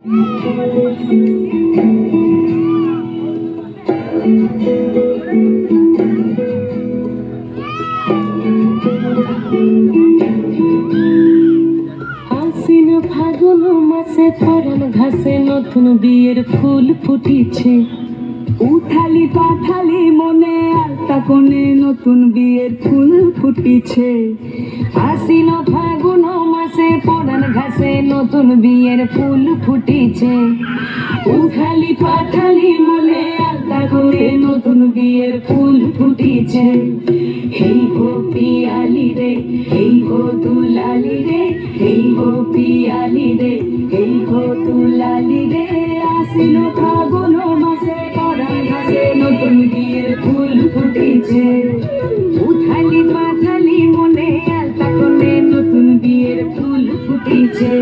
আশ্বিন ফাগুন মাসে পরাণ ঘাসে নতুন বিয়ের ফুল ফুটিছে। উঠালি পাঠালি মনে আলতা কোণে নতুন বিয়ের ফুল ফুটিছে। আশ্বিন ফাগুন মাসে পরাণ ঘাসে নতুন বিয়ের ফুল ফুটিছে। উঠালি পাঠালি মনে আলতা কোণে নতুন বিয়ের ফুল ফুটিছে। এই গো পিয়ালি রে, এই গো দুলালি রে, এই গো পিয়ালি রে, এই গো দুলালি রে। আশ্বিন ফাগুন মাসে পরাণ ঘাসে নতুন বিয়ের ফুল ফুটিছে। উঠালি পাঠালি মনে আলতা কোণে নতুন বিয়ের ফুল ফুটিছে।